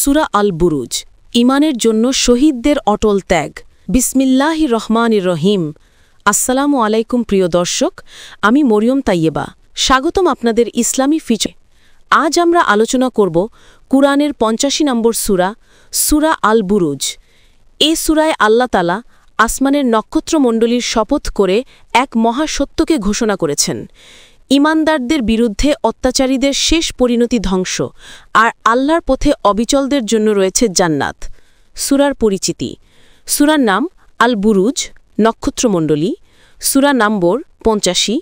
সূরা আল বুরুজ, ঈমানের জন্য শহীদদের অটল ত্যাগ। বিসমিল্লাহির রহমানির রহিম। আসসালামু আলাইকুম প্রিয় দর্শক, আমি মরিয়ম তাইয়েবা। স্বাগতম আপনাদের ইসলামী ফিচে। আজ আমরা আলোচনা করব কুরআনের ৮৫ নম্বর সূরা, সূরা আল বুরুজ। এ সূরায় আল্লাহ তাআলা আসমানের নক্ষত্রমণ্ডলীর শপথ করে এক মহাসত্যকে ঘোষণা করেছেন। ঈমানদারদের বিরুদ্ধে অত্যাচারীদের শেষ পরিণতি ধ্বংস, আর আল্লাহর পথে অবিচলদের জন্য রয়েছে জান্নাত। সূরার পরিচিতি। সূরার নাম আল বুরুজ, নক্ষত্রমণ্ডলী। সূরা নম্বর ৮৫,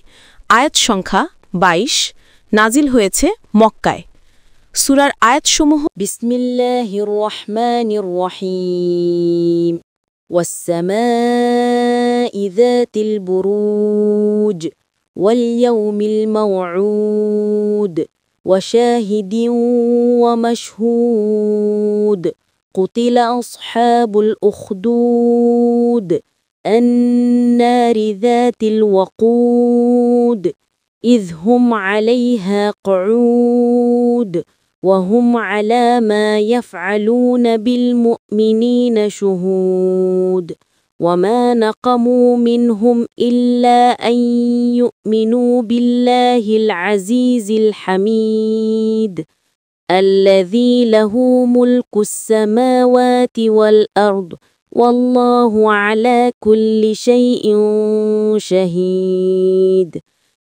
আয়াত সংখ্যা ২২, নাজিল হয়েছে মক্কায়। সূরার আয়াতসমূহ: বিসমিল্লাহির রহমানির রহিম। ওয়াস-সামাই যাতিল বুরুজ واليوم الموعود وشاهد ومشهود قتل أصحاب الأخدود النار ذات الوقود إذ هم عليها قعود وهم على ما يفعلون بالمؤمنين شهود وما نقموا منهم إلا أن يؤمنوا بالله العزيز الحميد الذي له ملك السماوات والأرض والله على كل شيء شهيد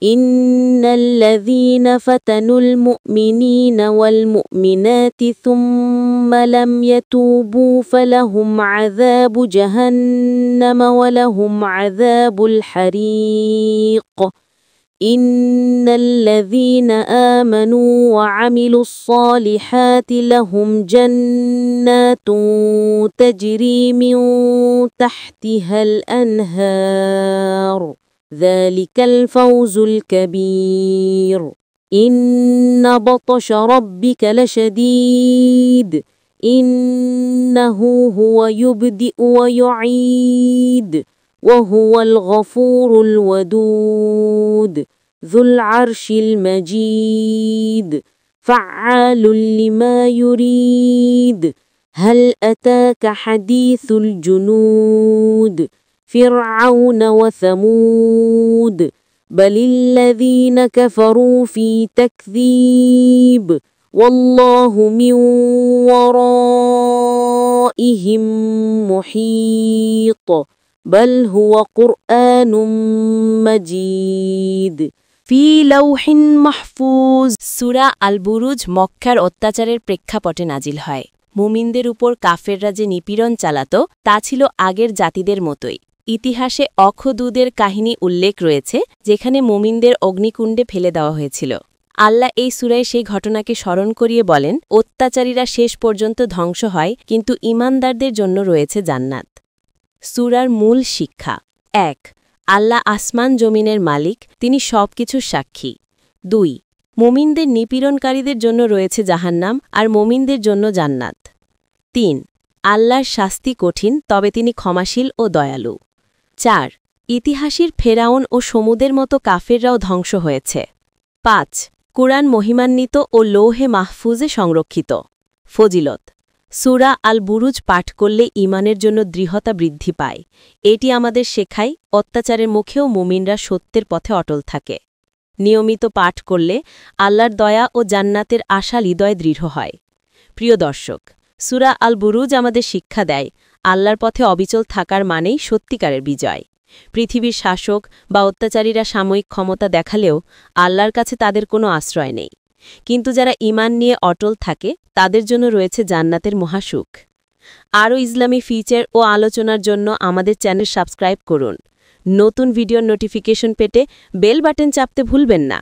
إن الذين فتنوا المؤمنين والمؤمنات ثم لم يتوبوا فلهم عذاب جهنم ولهم عذاب الحريق إن الذين آمنوا وعملوا الصالحات لهم جنات تجري من تحتها الأنهار ذلك الفوز الكبير إن بطش ربك لشديد إنه هو يبدئ ويعيد وهو الغفور الودود ذو العرش المجيد فعال لما يريد هل أتاك حديث الجنود فرعون وثمود بل الذين كفروا في تكذيب والله من ورائهم محيط بل هو قرآن مجيد ফি লাউহিন মাহফুজ। সূরা আল বুরুজ মক্কার অত্যাচারের প্রেক্ষাপটে নাজিল হয়। মুমিনদের উপর কাফেররা যে নিপীড়ন চালাত তা ছিল আগের জাতিদের মতোই। ইতিহাসে অখদুদের কাহিনী উল্লেখ রয়েছে, যেখানে মুমিনদের অগ্নিকুণ্ডে ফেলে দেওয়া হয়েছিল। আল্লাহ এই সূরায় সেই ঘটনাকে স্মরণ করিয়ে বলেন, অত্যাচারীরা শেষ পর্যন্ত ধ্বংস হয়, কিন্তু ঈমানদারদের জন্য রয়েছে জান্নাত। সূরার মূল শিক্ষা: ১. আল্লাহ আসমান জমিনের মালিক, তিনি সবকিছুর সাক্ষী। ২. মুমিনদের নিপীড়নকারীদের জন্য রয়েছে জাহান্নাম, আর মুমিনদের জন্য জান্নাত। ৩. আল্লাহর শাস্তি কঠিন, তবে তিনি ক্ষমাশীল ও দয়ালু। ৪. ইতিহাসের ফেরাউন ও সমুদের মতো কাফেররাও ধ্বংস হয়েছে। ৫. কুরআন মহিমান্বিত ও লৌহে মাহফুজে সংরক্ষিত। ফজিলত: সূরা আল বুরুজ পাঠ করলে ঈমানের জন্য দৃঢ়তা বৃদ্ধি পায়। এটি আমাদের শেখায়, অত্যাচারের মুখেও মুমিনরা সত্যের পথে অটল থাকে। নিয়মিত পাঠ করলে আল্লাহর দয়া ও জান্নাতের আশা হৃদয়ে দৃঢ় হয়। প্রিয় দর্শক, সূরা আল বুরুজ আমাদের শিক্ষা দেয়, আল্লাহর পথে অবিচল থাকার মানেই সত্যিকারের বিজয়। পৃথিবীর শাসক বা অত্যাচারীরা সাময়িক ক্ষমতা দেখালেও আল্লাহর কাছে তাদের কোনো আশ্রয় নেই। কিন্তু যারা ঈমান নিয়ে অটল থাকে, তাদের জন্য রয়েছে জান্নাতের মহাসুখ। আরও ইসলামী ফিচার ও আলোচনার জন্য আমাদের চ্যানেল সাবস্ক্রাইব করুন। নতুন ভিডিওর নোটিফিকেশন পেতে বেল বাটন চাপতে ভুলবেন না।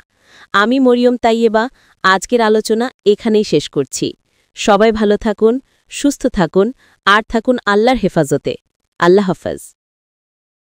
আমি মরিয়ম তাইয়েবা আজকের আলোচনা এখানেই শেষ করছি। সবাই ভালো থাকুন, সুস্থ থাকুন, আর থাকুন আল্লাহর হেফাজতে। আল্লাহ হাফেজ।